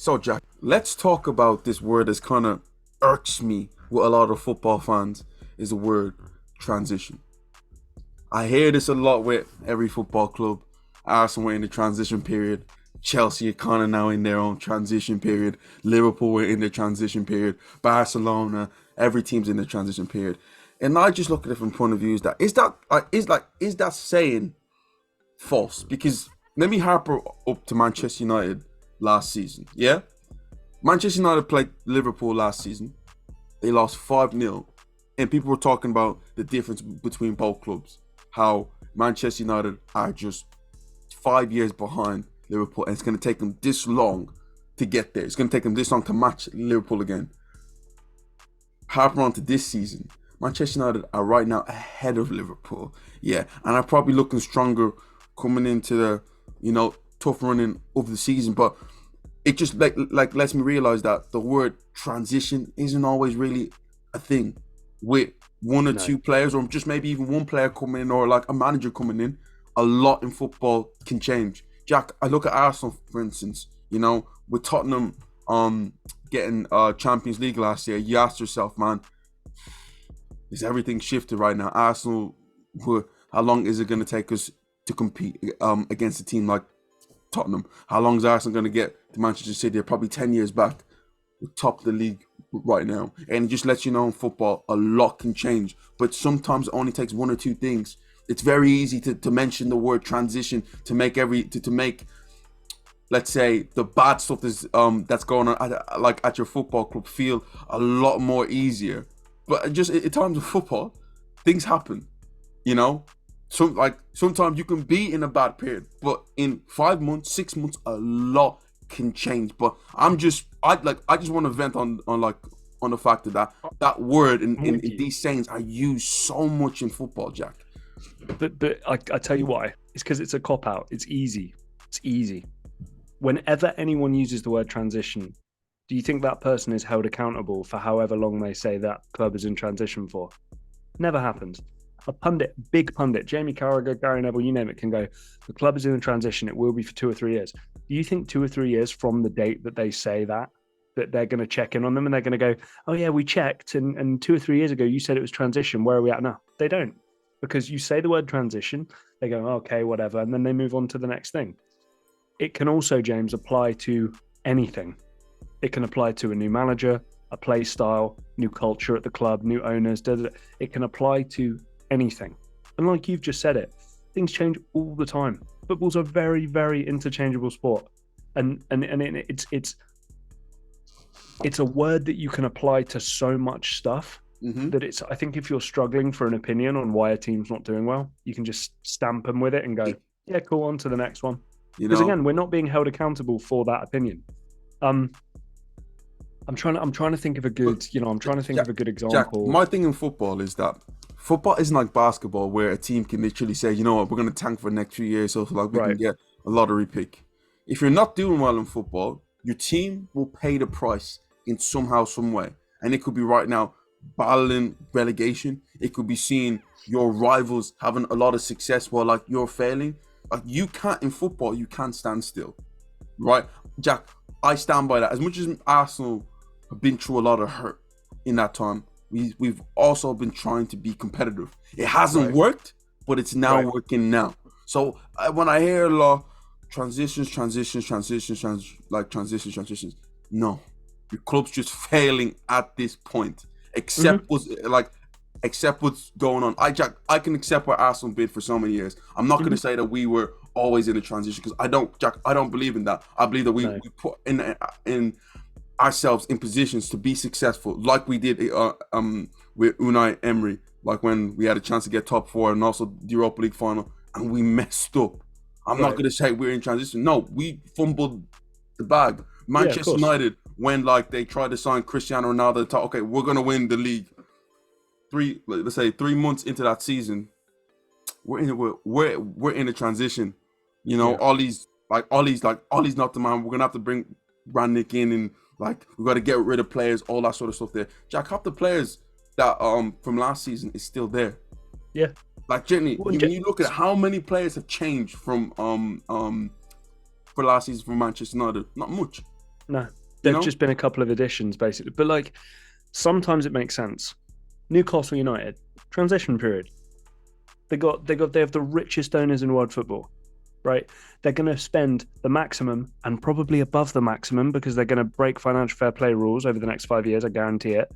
So, Jack, let's talk about this word that's kind of irks me with a lot of football fans is the word transition. I hear this a lot with every football club. Arsenal were in the transition period. Chelsea are kind of now in their own transition period. Liverpool were in their transition period. Barcelona, every team's in the transition period. And I just look at it from point of view is that saying false? Because let me harper up to Manchester United last season. Yeah, Manchester United played Liverpool last season. They lost 5-0. And people were talking about the difference between both clubs. How Manchester United are just 5 years behind Liverpool. And it's going to take them this long to get there. It's going to take them this long to match Liverpool again. Harper on to this season. Manchester United are right now ahead of Liverpool. Yeah. And are probably looking stronger coming into the, tough running of the season. But it just like lets me realize that the word transition isn't always really a thing with one or No. two players, or just maybe even one player coming in, or like a manager coming in. A lot in football can change. Jack, I look at Arsenal, for instance, with Tottenham getting Champions League last year. You asked yourself, man, is everything shifted right now? Arsenal, how long is it going to take us to compete against a team like Tottenham? How long is Arsenal going to get to Manchester City? They're probably 10 years back. We're top of the league right now. And it just lets you know in football, a lot can change. But sometimes it only takes one or two things. It's very easy to mention the word transition to make let's say the bad stuff that's going on at your football club feel a lot more easier. But just in terms of football, things happen, you know. Sometimes you can be in a bad period, but in 5 months, 6 months, a lot can change. But I just want to vent on the fact that word in these sayings are used so much in football, Jack. But I tell you why. It's because it's a cop out. It's easy. It's easy. Whenever anyone uses the word transition, do you think that person is held accountable for however long they say that club is in transition for? Never happens. A pundit, big pundit, Jamie Carragher, Gary Neville, you name it, can go, the club is in transition. It will be for 2 or 3 years. Do you think 2 or 3 years from the date that they say that they're going to check in on them and they're going to go, oh yeah, we checked. And 2 or 3 years ago, you said it was transition. Where are we at now? They don't. Because you say the word transition, they go, okay, whatever. And then they move on to the next thing. It can also, James, apply to anything. It can apply to a new manager, a play style, new culture at the club, new owners. It can apply to anything. And like you've just said it, things change all the time. Football's a very, very interchangeable sport. And it's a word that you can apply to so much stuff that I think if you're struggling for an opinion on why a team's not doing well, you can just stamp them with it and go, yeah, cool, on to the next one. Because again, we're not being held accountable for that opinion. I'm trying to think of a good, think of a good example. Jack, my thing in football is that football isn't like basketball where a team can literally say, you know what, we're going to tank for the next few years so we can get a lottery pick. If you're not doing well in football, your team will pay the price in somehow, some way. And it could be right now battling relegation. It could be seeing your rivals having a lot of success while like you're failing. Like you can't in football, you can't stand still, right? Jack, I stand by that. As much as Arsenal have been through a lot of hurt in that time, we've also been trying to be competitive. It hasn't worked, but it's now working now. So when I hear a lot transitions, no, your club's just failing at this point. Except what's going on. I can accept what Arsenal did for so many years. I'm not going to say that we were always in a transition because I don't believe in that. I believe that we put in ourselves in positions to be successful, like we did with Unai Emery, like when we had a chance to get top 4 and also the Europa League final, and we messed up. I'm not going to say we're in transition. No, we fumbled the bag. Manchester United, when like they tried to sign Cristiano Ronaldo, thought, okay, we're going to win the league. 3 months into that season, we're in a transition. Ollie's not the man. We're gonna have to bring Ranić in, and like we got to get rid of players, all that sort of stuff. There, Jack, half the players that from last season is still there. Yeah, like Jenny, when you look at how many players have changed from for last season for Manchester United, not much. No, You there've know? just been a couple of additions basically, but like sometimes it makes sense. Newcastle United transition period. They have the richest owners in world football, right? They're going to spend the maximum and probably above the maximum because they're going to break financial fair play rules over the next 5 years. I guarantee it.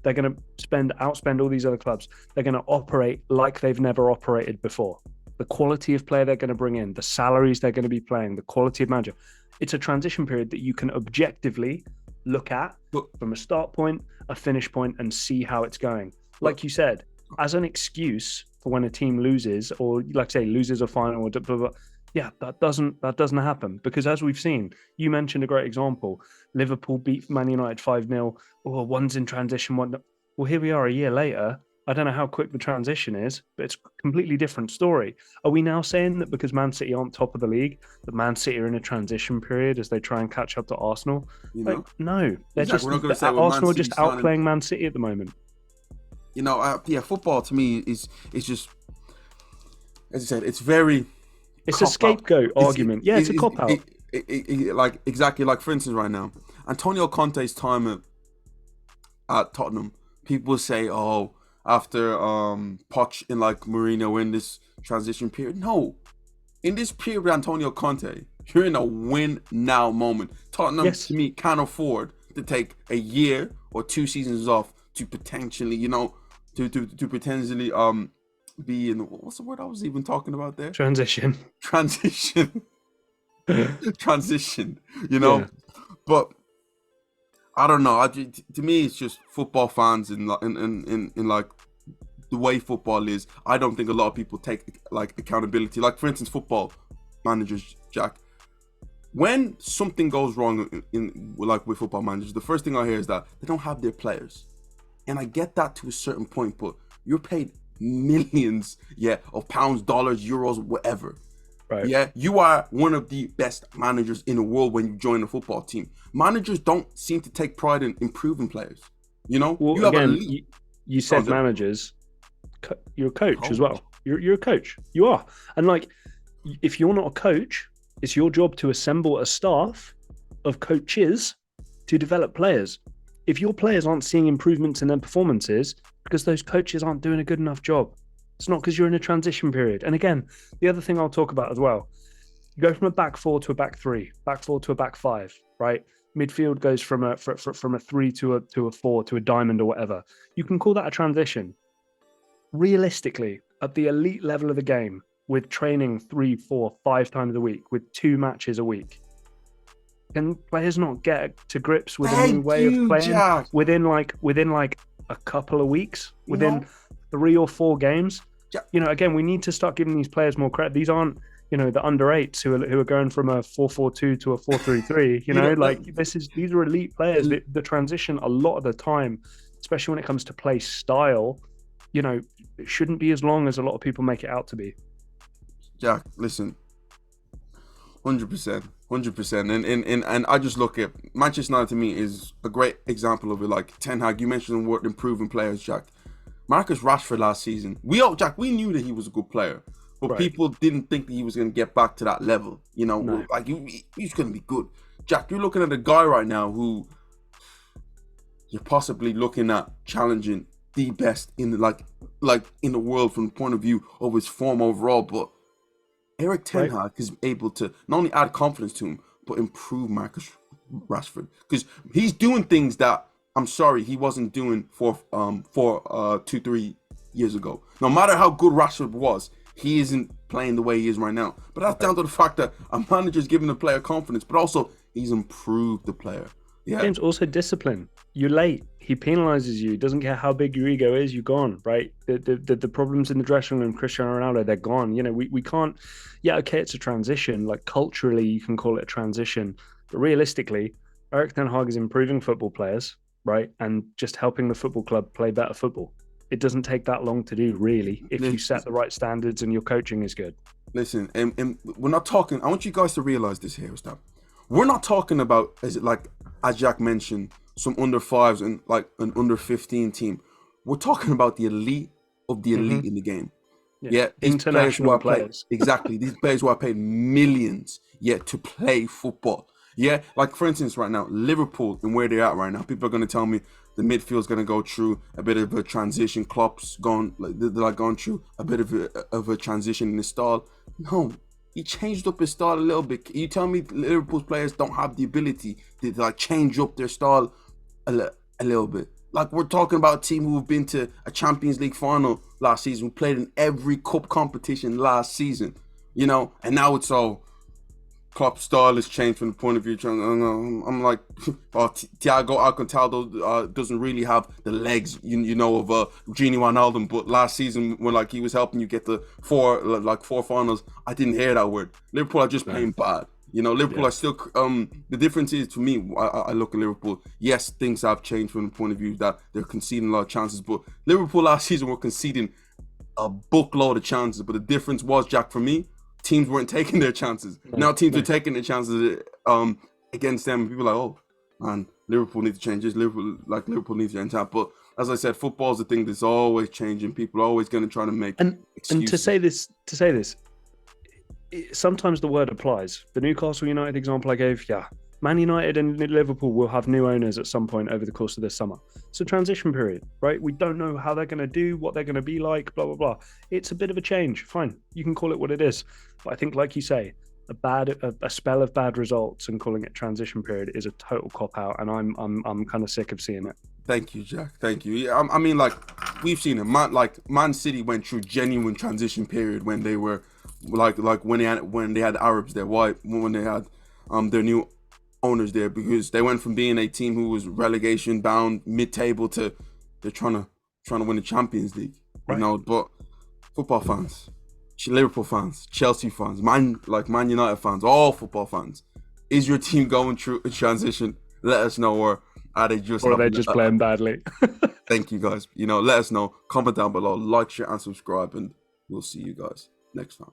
They're going to outspend all these other clubs. They're going to operate like they've never operated before. The quality of player they're going to bring in, the salaries they're going to be playing, the quality of manager. It's a transition period that you can objectively look at But, from a start point, a finish point, and see how it's going. Like you said, as an excuse for when a team loses, or like say loses a final, or blah, blah, blah, yeah, that doesn't happen because as we've seen, you mentioned a great example. Liverpool beat Man United 5-0. Oh, one's in transition, one. Well, here we are a year later. I don't know how quick the transition is, but it's a completely different story. Are we now saying that because Man City aren't top of the league, that Man City are in a transition period as they try and catch up to Arsenal? you Like, know, no, they're exactly. just We're not going to say, well, Man Arsenal are City just signing. outplaying Man City at the moment. You know, yeah, football to me is just, as I said, it's very. It's a scapegoat argument. It's a cop out. Like exactly like for instance, right now, Antonio Conte's time at Tottenham, people say, oh, after Poch and like Mourinho in this transition period. No, in this period with Antonio Conte, you're in a win now moment. Tottenham to me can't afford to take a year or 2 seasons off to potentially, you know, to potentially be in what's the word I was even talking about there? Transition. Transition, you know. Yeah. But I don't know. To me, it's just football fans in like the way football is. I don't think a lot of people take like accountability. Like for instance, football managers, Jack. When something goes wrong in like with football managers, the first thing I hear is that they don't have their players, and I get that to a certain point. But you're paid millions, of pounds, dollars, euros, whatever. Right. Yeah, you are one of the best managers in the world when you join a football team. Managers don't seem to take pride in improving players. You know, well, you again, you said managers. You're a coach as well. You're a coach. You are, and like, if you're not a coach, it's your job to assemble a staff of coaches to develop players. If your players aren't seeing improvements in their performances because those coaches aren't doing a good enough job, it's not because you're in a transition period. And again, the other thing I'll talk about as well, you go from a back four to a back three, back four to a back five, right? Midfield goes from a 3 to a 4 to a diamond or whatever. You can call that a transition. Realistically, at the elite level of the game, with training 3, 4, 5 times a week, with 2 matches a week, can players not get to grips with a new way of playing Jack. within like a couple of weeks, within 3 or 4 games? You know, again, we need to start giving these players more credit. These aren't, you know, the under 8s who are going from a 4-4-2 to a 4-3-3. You know, like these are elite players. The transition a lot of the time, especially when it comes to play style, you know, it shouldn't be as long as a lot of people make it out to be. Jack, listen, 100%, and I just look at Manchester United. To me is a great example of it. Like Ten Hag, you mentioned the word improving players, Jack. Marcus Rashford last season, we knew that he was a good player, but people didn't think that he was going to get back to that level. You know, like he's going to be good. Jack, you're looking at a guy right now who you're possibly looking at challenging the best in the in the world from the point of view of his form overall, but Eric Ten Hag is able to not only add confidence to him, but improve Marcus Rashford because he's doing things that I'm sorry he wasn't doing for 2-3 years ago. No matter how good Rashford was, he isn't playing the way he is right now. But that's down to the fact that a manager's giving the player confidence, but also he's improved the player. Yeah. James, also discipline. You're late. He penalizes you. Doesn't care how big your ego is. You're gone, right? The problems in the dressing room, Cristiano Ronaldo, they're gone. You know, we can't. Yeah, okay, it's a transition. Like culturally, you can call it a transition, but realistically, Eric Ten Hag is improving football players, right, and just helping the football club play better football. It doesn't take that long to do, really, if you set the right standards and your coaching is good. Listen, and we're not talking. I want you guys to realize this here, Steph. We're not talking about as Jack mentioned, some under 5s and like an under 15 team. We're talking about the elite of the elite in the game. Yeah, these international players. Exactly, these players who are paid millions to play football. Yeah, like for instance, right now, Liverpool and where they're at right now, people are going to tell me the midfield's going to go through a bit of a transition. Klopp's gone, like they're like going through a bit of a transition in his style. No, he changed up his style a little bit. You tell me Liverpool's players don't have the ability to like change up their style a little bit? Like we're talking about a team who've been to a Champions League final last season, who played in every cup competition last season, you know, and now it's all Klopp's style has changed from the point of view. I'm like, oh, Thiago Alcantara doesn't really have the legs, you know, of Gini Wijnaldum. But last season, when like he was helping you get the four finals, I didn't hear that word. Liverpool are just playing bad. You know, Liverpool are still. The difference is, to me, I look at Liverpool. Yes, things have changed from the point of view that they're conceding a lot of chances, but Liverpool last season were conceding a bookload of chances. But the difference was, Jack, for me, teams weren't taking their chances. Now teams are taking their chances against them. And people are like, oh man, Liverpool need to change this. Liverpool needs to change that. But as I said, football is a thing that's always changing. People are always going to try to make excuses. And to say this, sometimes the word applies. The Newcastle United example I gave, yeah. Man United and Liverpool will have new owners at some point over the course of this summer. It's a transition period, right? We don't know how they're going to do, what they're going to be like, blah, blah, blah. It's a bit of a change. Fine. You can call it what it is. But I think, like you say, a spell of bad results and calling it transition period is a total cop-out, and I'm kind of sick of seeing it. Thank you, Jack. Thank you. Yeah, I mean, like, we've seen it. Man City went through genuine transition period when they were, like when they had Arabs there. Why? When they had their new owners there, because they went from being a team who was relegation bound, mid-table, to they're trying to win the Champions League. Right. You know, but football fans, Liverpool fans, Chelsea fans, Man United fans, all football fans, is your team going through a transition? Let us know, or are they just playing badly? Thank you, guys. You know, let us know. Comment down below, like, share, and subscribe, and we'll see you guys next time.